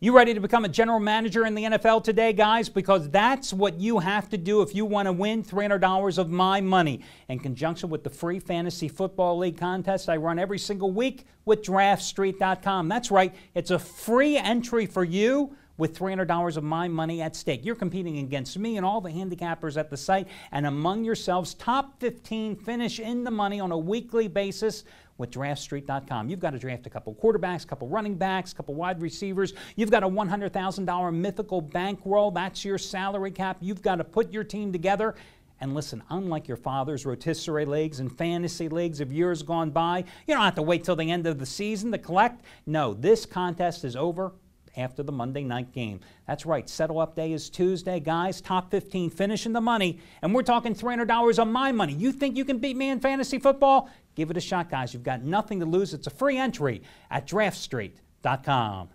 You ready to become a general manager in the NFL today, guys? Because that's what you have to do if you want to win $300 of my money. In conjunction with the free Fantasy Football League contest I run every single week with DraftStreet.com. That's right, it's a free entry for you with $300 of my money at stake. You're competing against me and all the handicappers at the site, and among yourselves, top 15 finish in the money on a weekly basis with DraftStreet.com. You've got to draft a couple quarterbacks, a couple running backs, a couple wide receivers. You've got a $100,000 mythical bankroll. That's your salary cap. You've got to put your team together. And listen, unlike your father's rotisserie leagues and fantasy leagues of years gone by, you don't have to wait till the end of the season to collect. No, this contest is over after the Monday night game. That's right, settle-up day is Tuesday. Guys, top 15 finish in the money, and we're talking $300 on my money. You think you can beat me in fantasy football? Give it a shot, guys. You've got nothing to lose. It's a free entry at DraftStreet.com.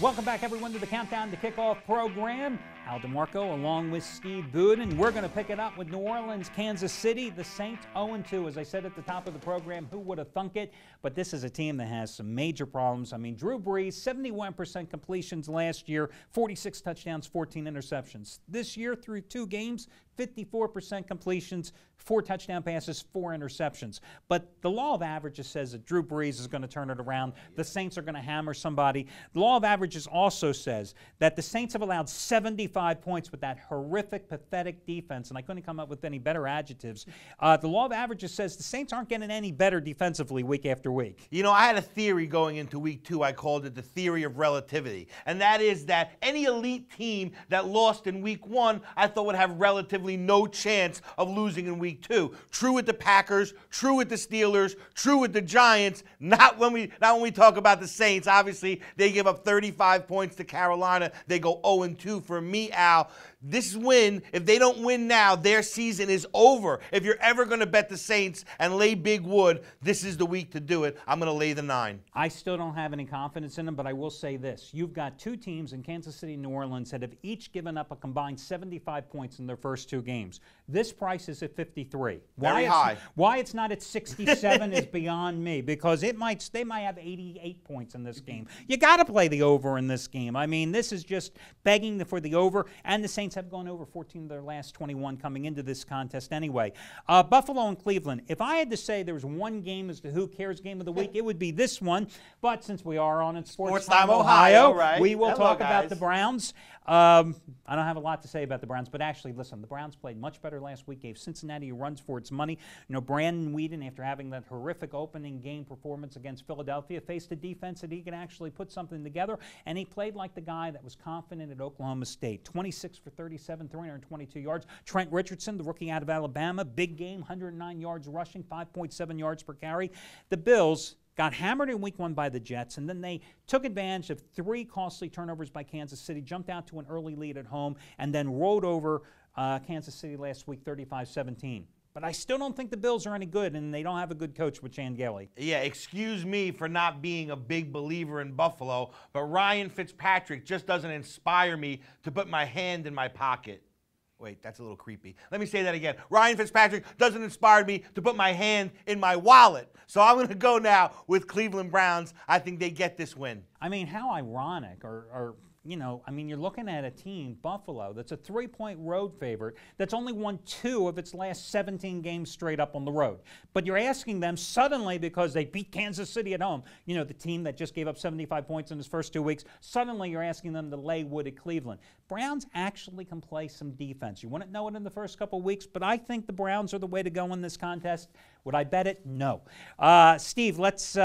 Welcome back, everyone, to the Countdown to Kickoff program. Al DeMarco along with Steve Budin. We're going to pick it up with New Orleans, Kansas City. The Saints 0-2. As I said at the top of the program, who would have thunk it? But this is a team that has some major problems. I mean, Drew Brees, 71% completions last year, 46 touchdowns, 14 interceptions. This year, through 2 games, 54% completions, 4 touchdown passes, 4 interceptions. But the law of averages says that Drew Brees is going to turn it around. The Saints are going to hammer somebody. The law of averages also says that the Saints have allowed 75 points with that horrific, pathetic defense, and I couldn't come up with any better adjectives. The law of averages says the Saints aren't getting any better defensively week after week. You know, I had a theory going into week 2. I called it the theory of relativity, and that is that any elite team that lost in week 1, I thought would have relatively no chance of losing in week 2. True with the Packers, true with the Steelers, true with the Giants. Not when we talk about the Saints. Obviously, they give up 35 points to Carolina. They go 0-2 for me, Al. This win, if they don't win now, their season is over. If you're ever going to bet the Saints and lay big wood, this is the week to do it. I'm going to lay the 9. I still don't have any confidence in them, but I will say this. You've got 2 teams in Kansas City and New Orleans that have each given up a combined 75 points in their first 2 games. This price is at 53. Very high. Why it's not at 67 is beyond me, because they might have 88 points in this game. You got to play the over in this game. I mean, this is just begging for the over, and the Saints have gone over 14 of their last 21 coming into this contest anyway. Buffalo and Cleveland. If I had to say there was one game as to who cares game of the week, it would be this one. But since we are on Sports Time Ohio, right? We will talk about the Browns. I don't have a lot to say about the Browns, but actually, listen, the Browns played much better last week, gave Cincinnati runs for its money. You know, Brandon Weeden, after having that horrific opening game performance against Philadelphia, faced a defense that he could actually put something together, and he played like the guy that was confident at Oklahoma State. 26 for 37, 322 yards. Trent Richardson, the rookie out of Alabama, big game, 109 yards rushing, 5.7 yards per carry. The Bills got hammered in week 1 by the Jets, and then they took advantage of 3 costly turnovers by Kansas City, jumped out to an early lead at home, and then rolled over Kansas City last week 35-17. But I still don't think the Bills are any good, and they don't have a good coach with Chan Gailey. Yeah, excuse me for not being a big believer in Buffalo, but Ryan Fitzpatrick just doesn't inspire me to put my hand in my pocket. Wait, that's a little creepy. Let me say that again. Ryan Fitzpatrick doesn't inspire me to put my hand in my wallet. So I'm going to go now with Cleveland Browns. I think they get this win. I mean, how ironic, or you know, I mean, you're looking at a team, Buffalo, that's a 3-point road favorite that's only won 2 of its last 17 games straight up on the road. But you're asking them suddenly, because they beat Kansas City at home, you know, the team that just gave up 75 points in his first 2 weeks, suddenly you're asking them to lay wood at Cleveland. Browns actually can play some defense. You wouldn't know it in the first couple of weeks, but I think the Browns are the way to go in this contest. Would I bet it? No. Steve, let's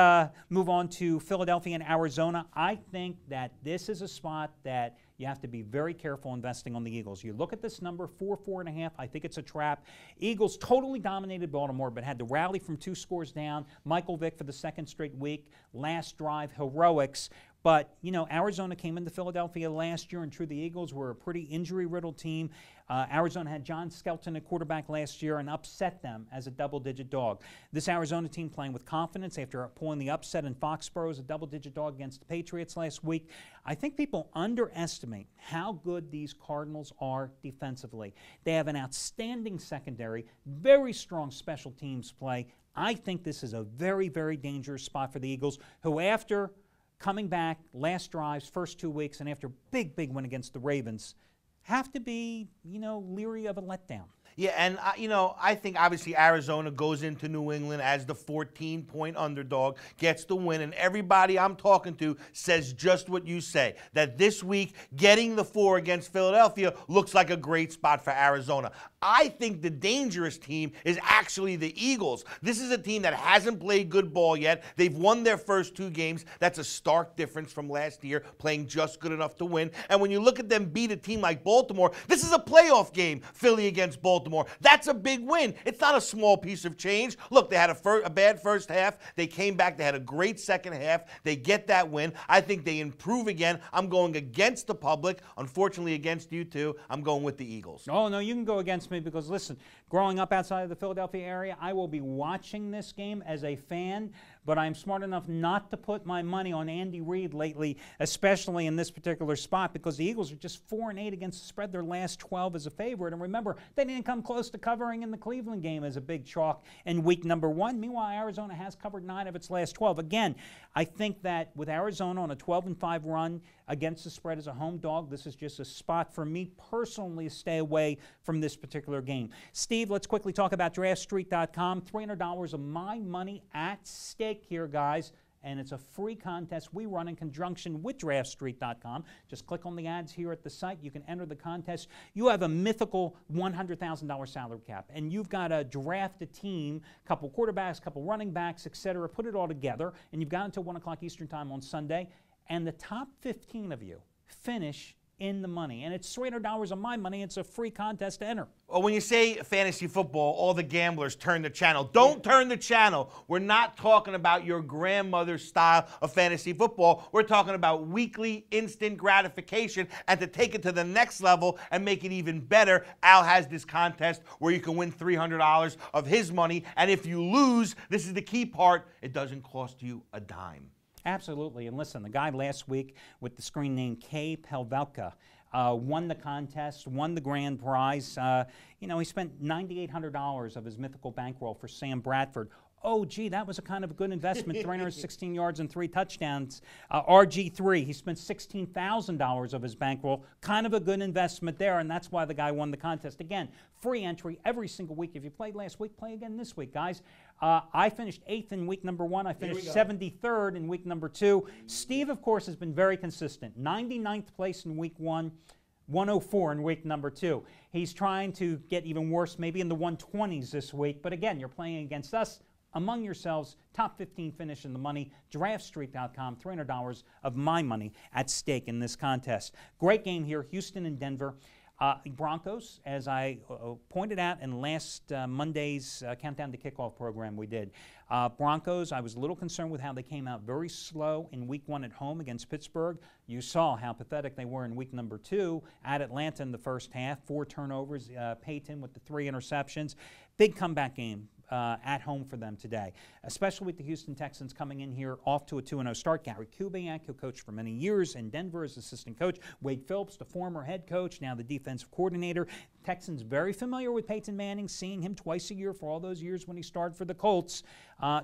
move on to Philadelphia and Arizona. I think that this is a spot that you have to be very careful investing on the Eagles. You look at this number, 4.5. I think it's a trap. Eagles totally dominated Baltimore, but had to rally from 2 scores down. Michael Vick for the 2nd straight week. Last drive heroics. But, you know, Arizona came into Philadelphia last year, and true, the Eagles were a pretty injury-riddled team. Arizona had John Skelton at quarterback last year and upset them as a double-digit dog. This Arizona team playing with confidence after pulling the upset in Foxborough as a double-digit dog against the Patriots last week. I think people underestimate how good these Cardinals are defensively. They have an outstanding secondary, very strong special teams play. I think this is a very, very dangerous spot for the Eagles, who after coming back, last drives, first 2 weeks, and after big win against the Ravens, have to be, leery of a letdown. Yeah, and, I think obviously Arizona goes into New England as the 14-point underdog, gets the win, and everybody I'm talking to says just what you say, that this week getting the 4 against Philadelphia looks like a great spot for Arizona. I think the dangerous team is actually the Eagles. This is a team that hasn't played good ball yet. They've won their first 2 games. That's a stark difference from last year, playing just good enough to win. And when you look at them beat a team like Baltimore, this is a playoff game, Philly against Baltimore. That's a big win. It's not a small piece of change. Look, they had a bad first half. They came back. They had a great second half. They get that win. I think they improve again. I'm going against the public. Unfortunately, against you too. I'm going with the Eagles. Oh, no, you can go against me because, listen, growing up outside of the Philadelphia area, I will be watching this game as a fan, but I'm smart enough not to put my money on Andy Reid lately, especially in this particular spot, because the Eagles are just 4-8 against the spread, their last 12 as a favorite. And remember, they didn't come close to covering in the Cleveland game as a big chalk in week number 1. Meanwhile, Arizona has covered 9 of its last 12. Again, I think that with Arizona on a 12-5 run against the spread as a home dog, this is just a spot for me personally to stay away from this particular game. Steve, let's quickly talk about DraftStreet.com. $300 of my money at stake here, guys. And it's a free contest we run in conjunction with DraftStreet.com. Just click on the ads here at the site. You can enter the contest. You have a mythical $100,000 salary cap, and you've got to draft a team, couple quarterbacks, couple running backs, etc. Put it all together, and you've got until 1 o'clock Eastern Time on Sunday. And the top 15 of you finish in the money. And it's $300 of my money. It's a free contest to enter. Well, when you say fantasy football, all the gamblers turn the channel. Don't turn the channel. We're not talking about your grandmother's style of fantasy football. We're talking about weekly instant gratification. And to take it to the next level and make it even better, Al has this contest where you can win $300 of his money. And if you lose, this is the key part, it doesn't cost you a dime. Absolutely. And listen, the guy last week with the screen name K. Pelvelka won the contest, won the grand prize. He spent $9,800 of his mythical bankroll for Sam Bradford. Oh, gee, that was a kind of a good investment, 316 yards and 3 touchdowns. RG3, he spent $16,000 of his bankroll. Kind of a good investment there, and that's why the guy won the contest. Again, free entry every single week. If you played last week, play again this week, guys. I finished 8th in week number 1. I finished 73rd in week number 2. Steve, of course, has been very consistent. 99th place in week 1. 104 in week number 2. He's trying to get even worse, maybe in the 120s this week. But again, you're playing against us. Among yourselves, top 15 finish in the money. DraftStreet.com, $300 of my money at stake in this contest. Great game here, Houston and Denver. Broncos, as I pointed out in last Monday's Countdown to Kickoff program we did. Broncos, I was a little concerned with how they came out very slow in week 1 at home against Pittsburgh. You saw how pathetic they were in week number 2 at Atlanta in the first half. 4 turnovers, Peyton with the 3 interceptions. Big comeback game at home for them today, especially with the Houston Texans coming in here off to a 2-0 start. Gary Kubiak, who coached for many years in Denver as assistant coach. Wade Phillips, the former head coach, now the defensive coordinator. Texans very familiar with Peyton Manning, seeing him twice a year for all those years when he started for the Colts.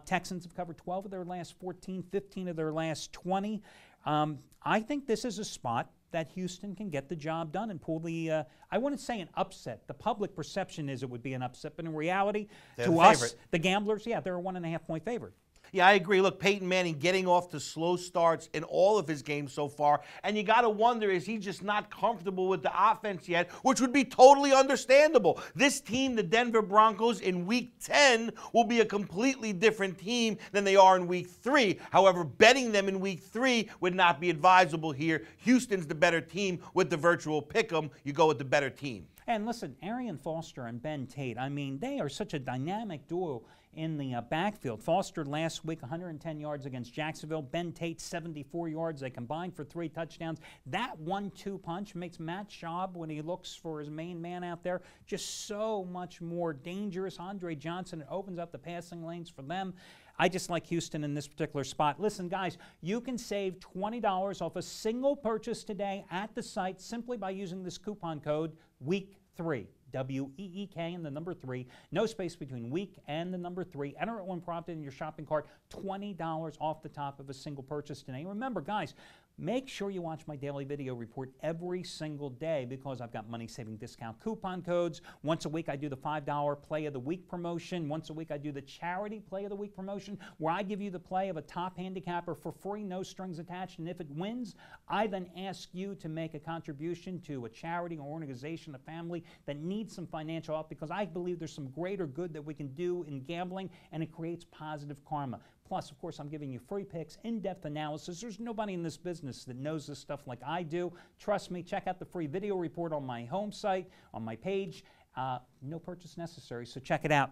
Texans have covered 12 of their last 14, 15 of their last 20. I think this is a spot that Houston can get the job done and pull the, I wouldn't say an upset. The public perception is it would be an upset, but in reality, to us, the gamblers, they're a 1.5-point favorite. Yeah, I agree. Look, Peyton Manning getting off to slow starts in all of his games so far, and you got to wonder, is he just not comfortable with the offense yet, which would be totally understandable. This team, the Denver Broncos, in Week 10 will be a completely different team than they are in Week 3. However, betting them in Week 3 would not be advisable here. Houston's the better team with the virtual pick'em. You go with the better team. And listen, Arian Foster and Ben Tate, I mean, they are such a dynamic duo in the backfield. Foster last week, 110 yards against Jacksonville. Ben Tate, 74 yards. They combined for 3 touchdowns. That 1-2 punch makes Matt Schaub, when he looks for his main man out there, just so much more dangerous. Andre Johnson, it opens up the passing lanes for them. I just like Houston in this particular spot. Listen, guys, you can save $20 off a single purchase today at the site simply by using this coupon code WEEK3. WEEK and the number 3. No space between week and the number 3. Enter it when prompted in your shopping cart. $20 off the top of a single purchase today. Remember, guys, make sure you watch my daily video report every single day because I've got money-saving discount coupon codes. Once a week, I do the $5 Play of the Week promotion. Once a week, I do the Charity Play of the Week promotion, where I give you the play of a top handicapper for free, no strings attached. And if it wins, I then ask you to make a contribution to a charity or organization, a family that needs some financial help, because I believe there's some greater good that we can do in gambling, and it creates positive karma. Plus, of course, I'm giving you free picks, in-depth analysis. There's nobody in this business that knows this stuff like I do. Trust me, check out the free video report on my home site, on my page. No purchase necessary, so check it out.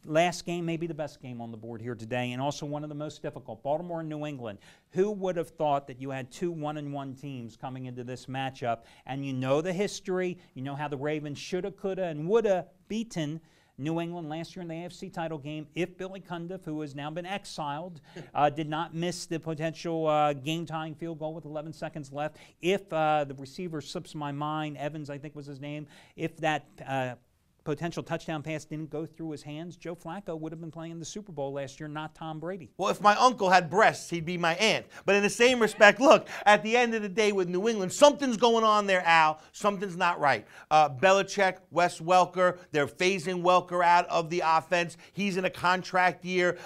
Last game may be the best game on the board here today, and also one of the most difficult, Baltimore and New England. Who would have thought that you had two 1-1 teams coming into this matchup? And you know the history. You know how the Ravens shoulda, coulda, and woulda beaten New England last year in the AFC title game if Billy Cundiff, who has now been exiled, did not miss the potential game-tying field goal with 11 seconds left. If the receiver slips my mind, Evans I think was his name, if that potential touchdown pass didn't go through his hands, Joe Flacco would have been playing in the Super Bowl last year, not Tom Brady. Well, if my uncle had breasts, he'd be my aunt. But in the same respect, look, at the end of the day with New England, something's going on there, Al. Something's not right. Belichick, Wes Welker, they're phasing Welker out of the offense. He's in a contract year.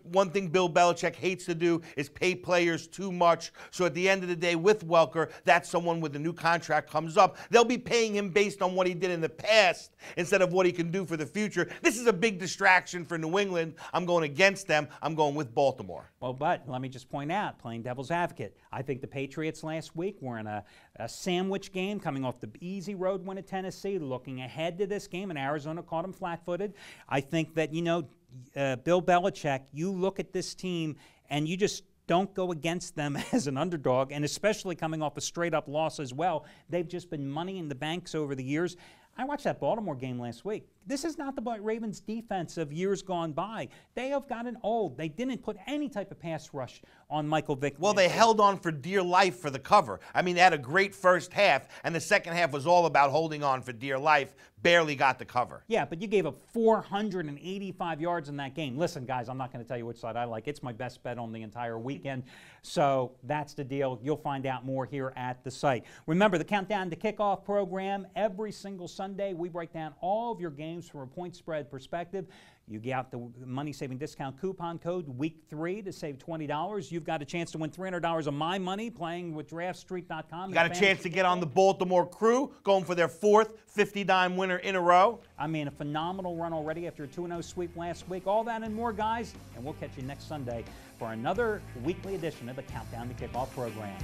One thing Bill Belichick hates to do is pay players too much. So at the end of the day with Welker, that's someone with a new contract comes up. They'll be paying him based on what he did in the past instead of what he can do for the future. This is a big distraction for New England. I'm going against them. I'm going with Baltimore. Well, but let me just point out, playing devil's advocate, I think the Patriots last week were in a sandwich game coming off the easy road win at Tennessee, looking ahead to this game, and Arizona caught them flat-footed. I think that, you know, Bill Belichick, you look at this team and you just don't go against them as an underdog, and especially coming off a straight-up loss as well. They've just been money in the banks over the years. I watched that Baltimore game last week. This is not the Ravens defense of years gone by. They have gotten old. They didn't put any type of pass rush on Michael Vick. Well, they held on for dear life for the cover. I mean, they had a great first half, and the second half was all about holding on for dear life. Barely got the cover. Yeah, but you gave up 485 yards in that game. Listen, guys, I'm not going to tell you which side I like. It's my best bet on the entire weekend. So that's the deal. You'll find out more here at the site. Remember, the Countdown to Kickoff program, every single Sunday, we break down all of your games from a point spread perspective. You get the money-saving discount coupon code week 3 to save $20. You've got a chance to win $300 of my money playing with DraftStreet.com. You got a chance to get on the Baltimore crew, going for their 4th 50-dime winner in a row. I mean, a phenomenal run already after a 2-0 sweep last week. All that and more, guys, and we'll catch you next Sunday for another weekly edition of the Countdown to Kickoff program.